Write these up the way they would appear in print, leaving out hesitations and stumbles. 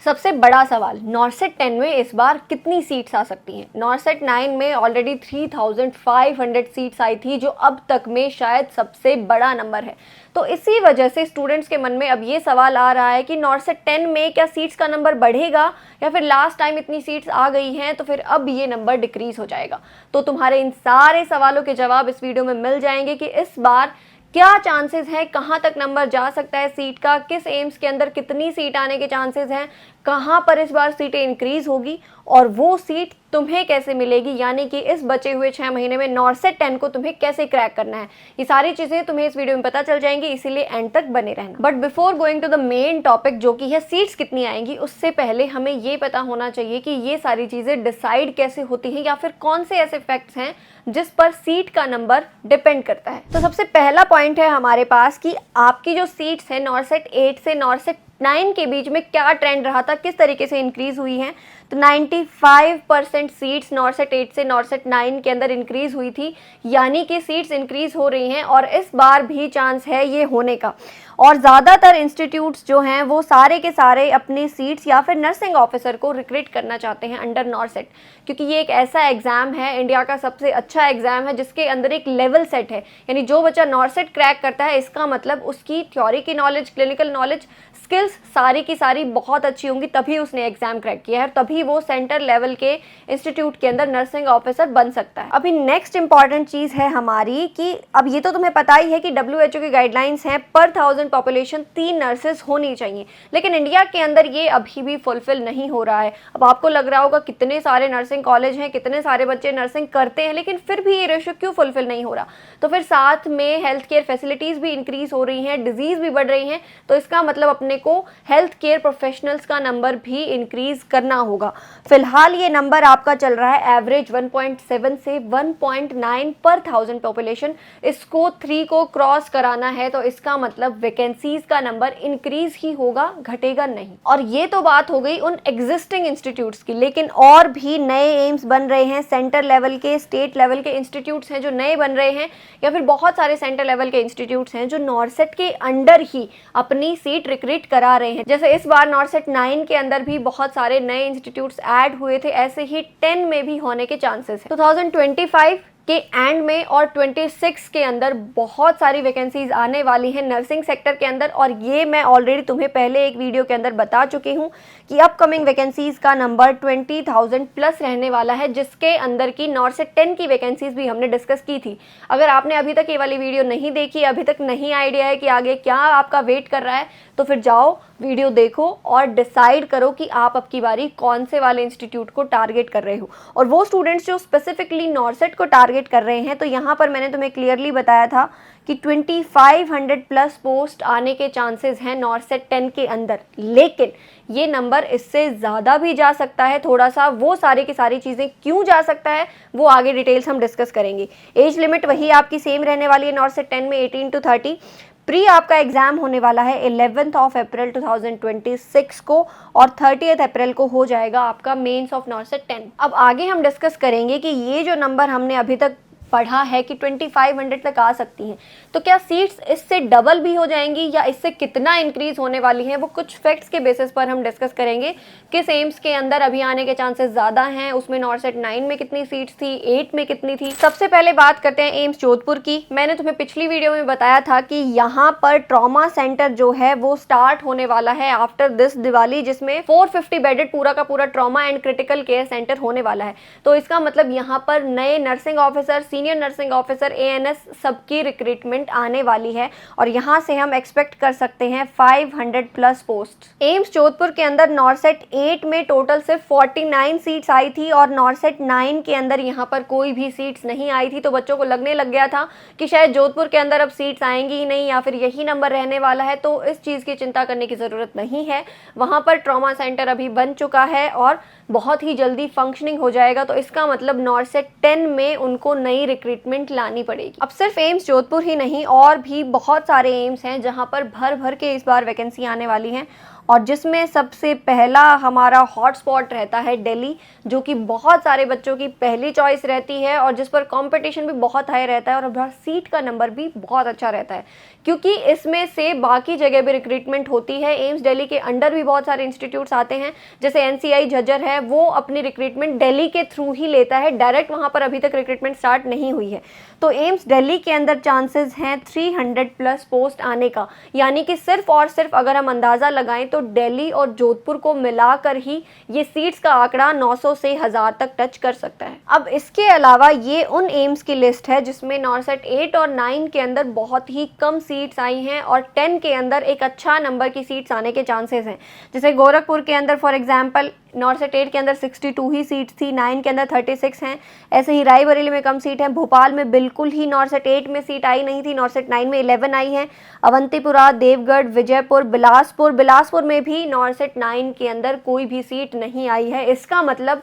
सबसे बड़ा सवाल, नॉर्सेट 10 में इस बार कितनी सीट्स आ सकती हैं। नॉर्सेट 9 में ऑलरेडी 3500 सीट्स आई थी, जो अब तक में शायद सबसे बड़ा नंबर है। तो इसी वजह से स्टूडेंट्स के मन में अब ये सवाल आ रहा है कि नॉर्सेट 10 में क्या सीट्स का नंबर बढ़ेगा, या फिर लास्ट टाइम इतनी सीट्स आ गई हैं तो फिर अब ये नंबर डिक्रीज हो जाएगा। तो तुम्हारे इन सारे सवालों के जवाब इस वीडियो में मिल जाएंगे कि इस बार क्या चांसेस हैं, कहाँ तक नंबर जा सकता है सीट का, किस एम्स के अंदर कितनी सीट आने के चांसेस हैं, कहाँ पर इस बार सीटें इंक्रीज होगी और वो सीट तुम्हें कैसे मिलेगी, यानी कि इस बचे हुए 6 महीने में नॉर्सेट 10 को तुम्हें कैसे क्रैक करना है। ये सारी चीज़ें तुम्हें इस वीडियो में पता चल जाएंगी, इसीलिए एंड तक बने रहना। But before going to the main topic जो कि है सीट्स कितनी आएंगी, उससे पहले हमें ये पता होना चाहिए कि ये सारी चीज़ें डिसाइड कैसे होती हैं, या फिर कौन से ऐसे फैक्ट्स हैं जिस पर सीट का नंबर डिपेंड करता है। तो सबसे पहला पॉइंट है हमारे पास कि आपकी जो सीट्स है नॉर्सेट 8 से नॉर्सेट 9 के बीच में क्या ट्रेंड रहा था, किस तरीके से इंक्रीज हुई हैं। तो 95% सीट्स नॉर्सेट 8 से नॉर्सेट 9 के अंदर इंक्रीज हुई थी, यानी कि सीट्स इंक्रीज हो रही हैं और इस बार भी चांस है ये होने का। और ज़्यादातर इंस्टीट्यूट्स जो हैं वो सारे के सारे अपनी सीट्स या फिर नर्सिंग ऑफिसर को रिक्रूट करना चाहते हैं अंडर नॉर्सेट, क्योंकि ये एक ऐसा एग्ज़ाम है, इंडिया का सबसे अच्छा एग्ज़ाम है जिसके अंदर एक लेवल सेट है। यानी जो बच्चा नॉर्सेट क्रैक करता है, इसका मतलब उसकी थ्योरी की नॉलेज, क्लिनिकल नॉलेज, स्किल्स सारी की सारी बहुत अच्छी होंगी, तभी उसने एग्जाम क्रैक किया है, तभी वो सेंटर लेवल के इंस्टीट्यूट के अंदर नर्सिंग ऑफिसर बन सकता है। अभी नेक्स्ट इंपॉर्टेंट चीज़ है हमारी कि अब ये तो तुम्हें पता ही है कि WHO की गाइडलाइंस हैं पर 1000 पॉपुलेशन 3 नर्सेज होनी चाहिए, लेकिन इंडिया के अंदर ये अभी भी फुलफिल नहीं हो रहा है। अब आपको लग रहा होगा कितने सारे नर्सिंग कॉलेज हैं, कितने सारे बच्चे नर्सिंग करते हैं, लेकिन फिर भी ये रेशो क्यों फुलफिल नहीं हो रहा। तो फिर साथ में हेल्थ केयर फैसिलिटीज़ भी इंक्रीज हो रही हैं, डिजीज़ भी बढ़ रही हैं, तो इसका मतलब अपने को हेल्थ केयर प्रोफेशनल्स का नंबर भी इंक्रीज करना होगा। फिलहाल ये नंबर आपका चल रहा है एवरेज 1.7 से 1.9 पर 1000 पॉपुलेशन। इसको 3 को क्रॉस कराना है तो इसका मतलब वैकेंसीज का नंबर इंक्रीज ही होगा, घटेगा नहीं। और ये तो बात हो गई उन एग्जिस्टिंग इंस्टीट्यूट्स की, लेकिन और भी नए एम्स बन रहे हैं, सेंटर लेवल के, स्टेट लेवल के इंस्टीट्यूट्स हैं जो नए बन रहे हैं, या फिर बहुत सारे सेंटर लेवल के इंस्टीट्यूट्स हैं जो नॉर्सेट के अंडर ही अपनी सीट रिक्रूट करा रहे हैं। जैसे इस बार नॉर्सेट 9 के अंदर भी बहुत सारे नए इंस्टीट्यूट्स ऐड हुए थे, ऐसे ही 10 में भी होने के चांसेस हैं। 2025 के एंड में और 26 के अंदर बहुत सारी वैकेंसीज आने वाली हैं नर्सिंग सेक्टर के अंदर, और ये मैं ऑलरेडी तुम्हें पहले एक वीडियो के अंदर बता चुकी हूँ कि अपकमिंग वैकेंसीज का नंबर 20,000 प्लस रहने वाला है, जिसके अंदर की नॉर्सेट 10 की वैकेंसीज भी हमने डिस्कस की थी। अगर आपने अभी तक ये वाली वीडियो नहीं देखी, अभी तक नहीं आइडिया है कि आगे क्या आपका वेट कर रहा है, तो फिर जाओ वीडियो देखो और डिसाइड करो कि आप अब की बारी कौन से वाले इंस्टीट्यूट को टारगेट कर रहे हो। और वो स्टूडेंट्स जो स्पेसिफिकली नॉर्सेट को टारगेट कर रहे हैं, तो यहाँ पर मैंने तुम्हें क्लियरली बताया था कि 2500 प्लस पोस्ट आने के चांसेस हैं नॉर्सेट 10 के अंदर, लेकिन ये नंबर इससे ज़्यादा भी जा सकता है थोड़ा सा। वो सारी की सारी चीज़ें क्यों जा सकता है वो आगे डिटेल्स हम डिस्कस करेंगे। एज लिमिट वही आपकी सेम रहने वाली है नॉर्सेट 10 में 18 to 30। प्री आपका एग्जाम होने वाला है 11 अप्रैल 2026 को, और 30 अप्रैल को हो जाएगा आपका मेंस ऑफ नॉर्सेट 10। अब आगे हम डिस्कस करेंगे कि ये जो नंबर हमने अभी तक पढ़ा है कि 2500 तक आ सकती हैं, तो क्या सीट्स इससे डबल भी हो जाएंगी या इससे कितना इंक्रीज होने वाली है, वो कुछ फैक्ट्स के बेसिस पर हम डिस्कस करेंगे। किस एम्स के अंदर अभी आने के चांसेस ज़्यादा हैं, उसमें नॉर्सेट 9 में कितनी सीट्स थी, 8 में कितनी थी। सबसे पहले बात करते हैं एम्स जोधपुर की। मैंने तुम्हें पिछली वीडियो में बताया था कि यहाँ पर ट्रॉमा सेंटर जो है वो स्टार्ट होने वाला है आफ्टर दिस दिवाली, जिसमें 450 बेडेड पूरा का पूरा trauma and critical care centre होने वाला है। तो इसका मतलब यहाँ पर नए nursing officer, senior nursing officer, ANS सबकी रिक्रूटमेंट आने वाली है, और यहाँ से हम एक्सपेक्ट कर सकते हैं 500 प्लस पोस्ट। एम्स जोधपुर के अंदर नॉर्सेट 8 में टोटल सिर्फ 49 सीट्स आई थी, और नॉर्सेट 9 के अंदर यहाँ पर कोई भी सीट्स नहीं आई थी। तो बच्चों को लगने लग गया था कि शायद जोधपुर के अंदर अब सीट्स आएंगी ही नहीं, या फिर यही नंबर रहने वाला है। तो इस चीज़ की चिंता करने की ज़रूरत नहीं है, वहाँ पर ट्रॉमा सेंटर अभी बन चुका है और बहुत ही जल्दी फंक्शनिंग हो जाएगा। तो इसका मतलब नॉर्सेट 10 में उनको नई रिक्रूटमेंट लानी पड़ेगी। अब सिर्फ एम्स जोधपुर ही नहीं, और भी बहुत सारे एम्स हैं जहां पर भर भर के इस बार वैकेंसी आने वाली हैं, और जिसमें सबसे पहला हमारा हॉटस्पॉट रहता है दिल्ली, जो कि बहुत सारे बच्चों की पहली चॉइस रहती है और जिस पर कंपटीशन भी बहुत हाई रहता है और सीट का नंबर भी बहुत अच्छा रहता है, क्योंकि इसमें से बाकी जगह भी रिक्रूटमेंट होती है। एम्स दिल्ली के अंडर भी बहुत सारे इंस्टीट्यूट्स आते हैं, जैसे NCI झज्जर है, वो अपनी रिक्रूटमेंट दिल्ली के थ्रू ही लेता है, डायरेक्ट वहाँ पर अभी तक रिक्रूटमेंट स्टार्ट नहीं हुई है। तो एम्स दिल्ली के अंदर चांसेस हैं 300+ पोस्ट आने का, यानी कि सिर्फ और सिर्फ अगर हम अंदाज़ा लगाएं तो दिल्ली और जोधपुर को मिलाकर ही ये सीट्स का आंकड़ा 900 से 1000 तक टच कर सकता है। अब इसके अलावा ये उन एम्स की लिस्ट है जिसमें नॉर्सेट 8 और 9 के अंदर बहुत ही कम सीट्स आई हैं और 10 के अंदर एक अच्छा नंबर की सीट्स आने के चांसेस हैं। जैसे गोरखपुर के अंदर फॉर एग्जांपल नॉर्सेट 8 के अंदर 62 ही सीट्स थी, 9 के अंदर 36 हैं। ऐसे ही रायबरेली में कम सीट है, भोपाल में बिल्कुल ही नॉर्सेट 8 में सीट आई नहीं थी, नॉर्सेट 9 में 11 आई है। अवंतीपुरा, देवगढ़, विजयपुर, बिलासपुर में भी नॉर्सेट 9 के अंदर कोई भी सीट नहीं आई है। इसका मतलब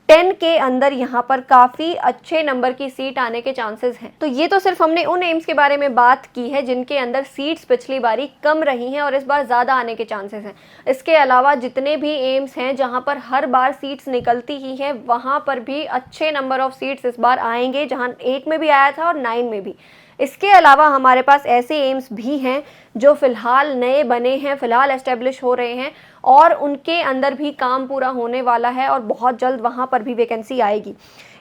10 के अंदर यहाँ पर काफ़ी अच्छे नंबर की सीट आने के चांसेस हैं। तो ये तो सिर्फ हमने उन एम्स के बारे में बात की है जिनके अंदर सीट्स पिछली बारी कम रही हैं और इस बार ज़्यादा आने के चांसेस हैं। इसके अलावा जितने भी एम्स हैं जहाँ पर हर बार सीट्स निकलती ही हैं, वहाँ पर भी अच्छे नंबर ऑफ सीट्स इस बार आएंगे, जहाँ 8 में भी आया था और 9 में भी। इसके अलावा हमारे पास ऐसे एम्स भी हैं जो फ़िलहाल नए बने हैं, फ़िलहाल एस्टेब्लिश हो रहे हैं और उनके अंदर भी काम पूरा होने वाला है और बहुत जल्द वहाँ पर भी वैकेंसी आएगी।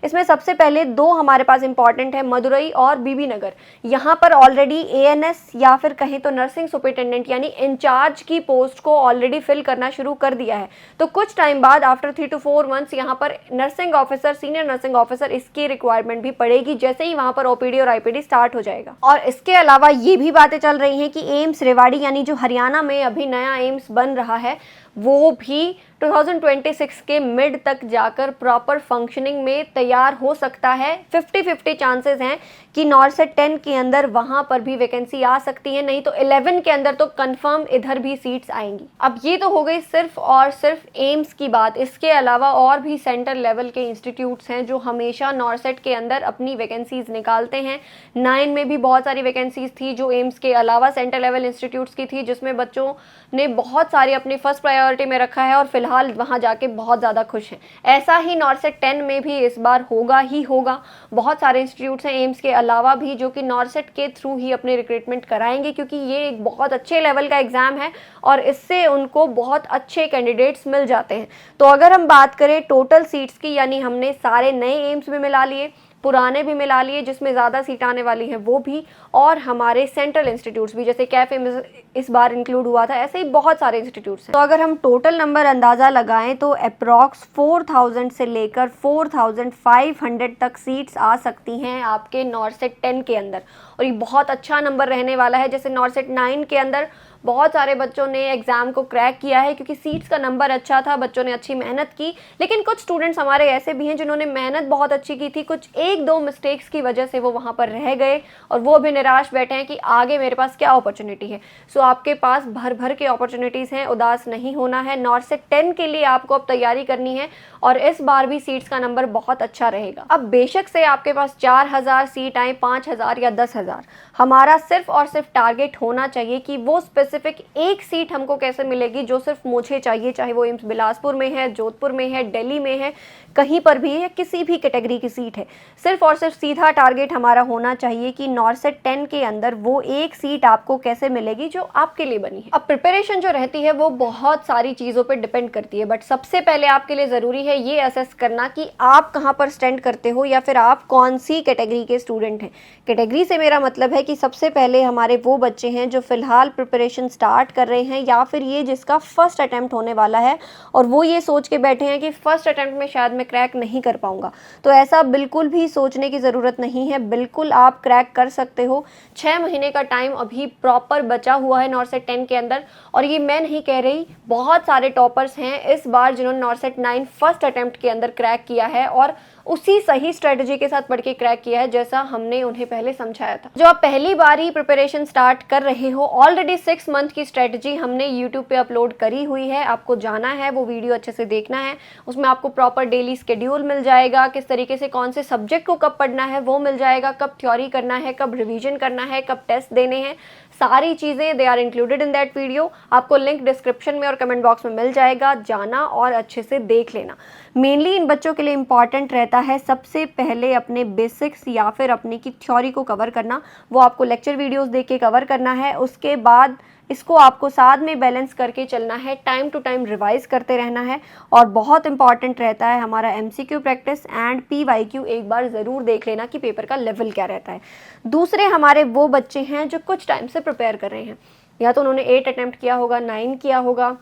इसमें सबसे पहले दो हमारे पास इंपॉर्टेंट है, मदुरई और बीबी नगर। यहाँ पर ऑलरेडी ANS या फिर कहें तो नर्सिंग सुपरिटेंडेंट यानी इंचार्ज की पोस्ट को ऑलरेडी फिल करना शुरू कर दिया है। तो कुछ टाइम बाद आफ्टर 3 to 4 मंथ्स यहाँ पर nursing officer, senior nursing officer, इसकी रिक्वायरमेंट भी पड़ेगी जैसे ही वहाँ पर OPD और IPD स्टार्ट हो जाएगा। और इसके अलावा ये भी बातें चल रही हैं कि एम्स रेवाड़ी यानी जो हरियाणा में अभी नया एम्स बन रहा है वो भी 2026 के मिड तक जाकर प्रॉपर फंक्शनिंग में तैयार हो सकता है। 50-50 चांसेस हैं कि नॉर्सेट 10 के अंदर वहाँ पर भी वैकेंसी आ सकती है, नहीं तो 11 के अंदर तो कंफर्म इधर भी सीट्स आएंगी। अब ये तो हो गई सिर्फ और सिर्फ एम्स की बात। इसके अलावा और भी सेंटर लेवल के इंस्टीट्यूट्स हैं जो हमेशा नॉर्सेट के अंदर अपनी वैकेंसीज निकालते हैं। 9 में भी बहुत सारी वैकेंसीज थी जो एम्स के अलावा सेंटर लेवल इंस्टीट्यूट्स की थी, जिसमें बच्चों ने बहुत सारी अपनी फर्स्ट प्रायोरिटी में रखा है और फिलहाल वहाँ जाके बहुत ज़्यादा खुश हैं। ऐसा ही नॉर्सेट 10 में भी इस बार होगा ही होगा। बहुत सारे इंस्टीट्यूट्स हैं एम्स के अलावा भी जो कि नॉर्सेट के थ्रू ही अपने रिक्रूटमेंट कराएंगे, क्योंकि ये एक बहुत अच्छे लेवल का एग्ज़ाम है और इससे उनको बहुत अच्छे कैंडिडेट्स मिल जाते हैं। तो अगर हम बात करें टोटल सीट्स की, यानी हमने सारे नए एम्स भी मिला लिए, पुराने भी मिला लिए जिसमें ज़्यादा सीट आने वाली हैं वो भी, और हमारे सेंट्रल इंस्टीट्यूट्स भी, जैसे कैफे में इस बार इंक्लूड हुआ था, ऐसे ही बहुत सारे इंस्टीट्यूट्स हैं। तो अगर हम टोटल नंबर अंदाज़ा लगाएं तो अप्रॉक्स 4000 से लेकर 4500 तक सीट्स आ सकती हैं आपके नॉर्सेट 10 के अंदर, और ये बहुत अच्छा नंबर रहने वाला है। जैसे नॉर्सेट 9 के अंदर बहुत सारे बच्चों ने एग्ज़ाम को क्रैक किया है क्योंकि सीट्स का नंबर अच्छा था, बच्चों ने अच्छी मेहनत की, लेकिन कुछ स्टूडेंट्स हमारे ऐसे भी हैं जिन्होंने मेहनत बहुत अच्छी की थी, कुछ 1-2 मिस्टेक्स की वजह से वो वहाँ पर रह गए और वो भी निराश बैठे हैं कि आगे मेरे पास क्या अपॉर्चुनिटी है। सो आपके पास भर भर के अपॉर्चुनिटीज़ हैं, उदास नहीं होना है। नॉर्सेट 10 के लिए आपको अब तैयारी करनी है और इस बार भी सीट्स का नंबर बहुत अच्छा रहेगा। अब बेशक से आपके पास 4000 सीट आए, 5000 या 10,000, हमारा सिर्फ और सिर्फ टारगेट होना चाहिए कि वो स्पेसिफिक एक सीट हमको कैसे मिलेगी जो सिर्फ मुझे चाहिए, चाहे वो एम्स बिलासपुर में है, जोधपुर में है, दिल्ली में है, कहीं पर भी है, किसी भी कैटेगरी की सीट है। सिर्फ और सिर्फ सीधा टारगेट हमारा होना चाहिए कि नॉर्सेट 10 के अंदर वो एक सीट आपको कैसे मिलेगी जो आपके लिए बनी है। अब प्रिपरेशन जो रहती है वो बहुत सारी चीज़ों पर डिपेंड करती है, बट सबसे पहले आपके लिए ज़रूरी है ये असेस करना कि आप कहाँ पर स्टैंड करते हो या फिर आप कौन सी कैटेगरी के स्टूडेंट हैं। कैटेगरी से मेरा मतलब है कि सबसे पहले हमारे वो बच्चे हैं जो फिलहाल प्रिपरेशन स्टार्ट कर रहे हैं या फिर ये जिसका फर्स्ट अटैम्प्ट होने वाला है और वो ये सोच के बैठे हैं कि फर्स्ट अटैम्प्ट में शायद मैं क्रैक नहीं कर पाऊंगा। तो ऐसा बिल्कुल भी सोचने की ज़रूरत नहीं है, बिल्कुल आप क्रैक कर सकते हो। 6 महीने का टाइम अभी प्रॉपर बचा हुआ है नॉर्सेट 10 के अंदर, और ये मैं नहीं कह रही, बहुत सारे टॉपर्स हैं इस बार जिन्होंने नॉर्सेट 9 फर्स्ट अटैम्प्ट के अंदर क्रैक किया है और उसी सही स्ट्रेटजी के साथ पढ़ के क्रैक किया है जैसा हमने उन्हें पहले समझाया था। जो आप पहली बार ही प्रिपरेशन स्टार्ट कर रहे हो, ऑलरेडी 6 मंथ की स्ट्रेटजी हमने यूट्यूब पे अपलोड करी हुई है, आपको जाना है वो वीडियो अच्छे से देखना है। उसमें आपको प्रॉपर डेली स्केड्यूल मिल जाएगा, किस तरीके से कौन से सब्जेक्ट को कब पढ़ना है वो मिल जाएगा, कब थ्योरी करना है, कब रिविजन करना है, कब टेस्ट देने हैं, सारी चीज़ें they are included in that video. आपको लिंक डिस्क्रिप्शन में और कमेंट बॉक्स में मिल जाएगा, जाना और अच्छे से देख लेना। मेनली इन बच्चों के लिए इंपॉर्टेंट रहता है सबसे पहले अपने बेसिक्स या फिर अपनी की थ्योरी को कवर करना, वो आपको लेक्चर वीडियोस देख के कवर करना है। उसके बाद इसको आपको साथ में बैलेंस करके चलना है, टाइम टू टाइम रिवाइज करते रहना है। और बहुत इंपॉर्टेंट रहता है हमारा एमसीक्यू प्रैक्टिस एंड पीवाईक्यू एक बार ज़रूर देख लेना कि पेपर का लेवल क्या रहता है। दूसरे हमारे वो बच्चे हैं जो कुछ टाइम से प्रिपेयर कर रहे हैं, या तो उन्होंने 8 अटैम्प्ट किया होगा, 9 किया होगा,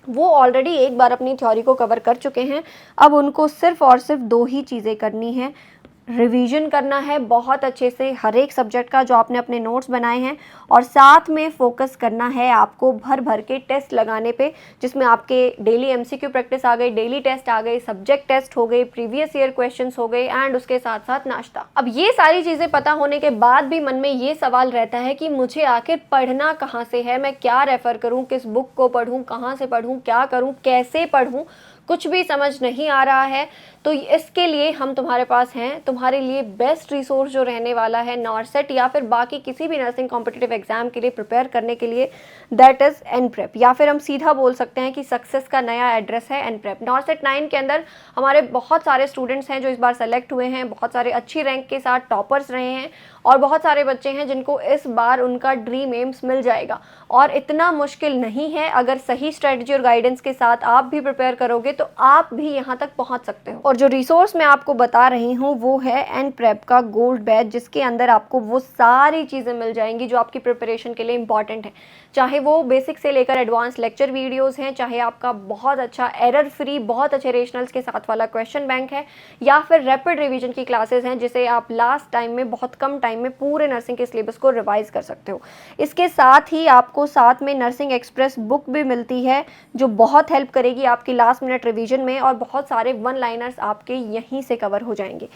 वो ऑलरेडी एक बार अपनी थ्योरी को कवर कर चुके हैं। अब उनको सिर्फ और सिर्फ 2 ही चीज़ें करनी है, रिवीजन करना है बहुत अच्छे से हर एक सब्जेक्ट का जो आपने अपने नोट्स बनाए हैं, और साथ में फोकस करना है आपको भर भर के टेस्ट लगाने पे, जिसमें आपके डेली एमसीक्यू प्रैक्टिस आ गई, डेली टेस्ट आ गए, सब्जेक्ट टेस्ट हो गए, प्रीवियस ईयर क्वेश्चंस हो गए एंड उसके साथ साथ नाश्ता। अब ये सारी चीज़ें पता होने के बाद भी मन में ये सवाल रहता है कि मुझे आखिर पढ़ना कहाँ से है, मैं क्या रेफ़र करूँ, किस बुक को पढ़ूँ, कहाँ से पढ़ूँ, क्या करूँ, कैसे पढ़ूँ, कुछ भी समझ नहीं आ रहा है। तो इसके लिए हम तुम्हारे पास हैं, तुम्हारे लिए बेस्ट रिसोर्स जो रहने वाला है नॉरसेट या फिर बाकी किसी भी नर्सिंग कॉम्पिटिटिव एग्जाम के लिए प्रिपेयर करने के लिए, दैट इज़ एनप्रेप, या फिर हम सीधा बोल सकते हैं कि सक्सेस का नया एड्रेस है एनप्रेप। नॉरसेट 9 के अंदर हमारे बहुत सारे स्टूडेंट्स हैं जो इस बार सेलेक्ट हुए हैं, बहुत सारे अच्छी रैंक के साथ टॉपर्स रहे हैं, और बहुत सारे बच्चे हैं जिनको इस बार उनका ड्रीम एम्स मिल जाएगा। और इतना मुश्किल नहीं है, अगर सही स्ट्रेटजी और गाइडेंस के साथ आप भी प्रिपेयर करोगे तो आप भी यहाँ तक पहुँच सकते हो। और जो रिसोर्स मैं आपको बता रही हूँ वो है एनप्रेप का गोल्ड बैच, जिसके अंदर आपको वो सारी चीज़ें मिल जाएंगी जो आपकी प्रिपरेशन के लिए इंपॉर्टेंट है, चाहे वो बेसिक से लेकर एडवांस लेक्चर वीडियोस हैं, चाहे आपका बहुत अच्छा एरर फ्री बहुत अच्छे रेशनल्स के साथ वाला क्वेश्चन बैंक है, या फिर रैपिड रिवीजन की क्लासेस हैं जिसे आप लास्ट टाइम में बहुत कम टाइम में पूरे नर्सिंग के सिलेबस को रिवाइज कर सकते हो। इसके साथ ही आपको साथ में नर्सिंग एक्सप्रेस बुक भी मिलती है जो बहुत हेल्प करेगी आपकी लास्ट मिनट रिवीजन में, और बहुत सारे वन लाइनर्स आपके यहीं से कवर हो जाएंगे।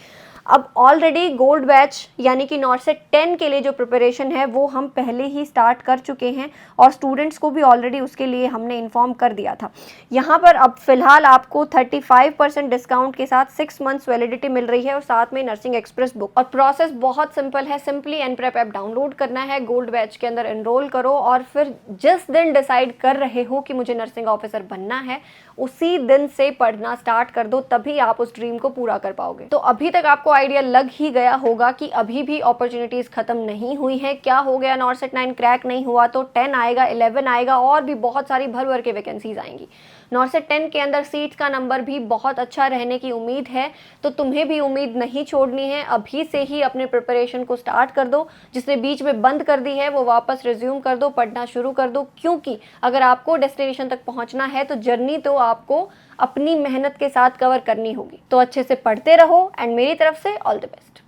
अब ऑलरेडी गोल्ड बैच यानी कि नॉरसेट 10 के लिए जो प्रिपरेशन है वो हम पहले ही स्टार्ट कर चुके हैं, और स्टूडेंट्स को भी ऑलरेडी उसके लिए हमने इन्फॉर्म कर दिया था। यहाँ पर अब फिलहाल आपको 35% डिस्काउंट के साथ 6 मंथ्स वैलिडिटी मिल रही है, और साथ में नर्सिंग एक्सप्रेस बुक। और प्रोसेस बहुत सिंपल है, सिंपली एनप्रेप ऐप डाउनलोड करना है, गोल्ड बैच के अंदर एनरोल करो, और फिर जिस दिन डिसाइड कर रहे हो कि मुझे नर्सिंग ऑफिसर बनना है उसी दिन से पढ़ना स्टार्ट कर दो, तभी आप उस ड्रीम को पूरा कर पाओगे। तो अभी तक आपको आइडिया लग ही गया होगा कि अभी भी अपॉर्चुनिटीज खत्म नहीं हुई हैं। क्या हो गया, नॉरसेट 9 क्रैक नहीं हुआ तो 10 आएगा, 11 आएगा, और भी बहुत सारी भर भर के वैकेंसीज आएंगी। नॉरसेट 10 के अंदर सीट्स का नंबर भी बहुत अच्छा रहने की उम्मीद है, तो तुम्हें भी उम्मीद नहीं छोड़नी है, अभी से ही अपने प्रिपरेशन को स्टार्ट कर दो। जिसने बीच में बंद कर दी है वो वापस रिज्यूम कर दो, पढ़ना शुरू कर दो, क्योंकि अगर आपको डेस्टिनेशन तक पहुंचना है तो जर्नी तो आपको अपनी मेहनत के साथ कवर करनी होगी। तो अच्छे से पढ़ते रहो, एंड मेरी तरफ से ऑल द बेस्ट।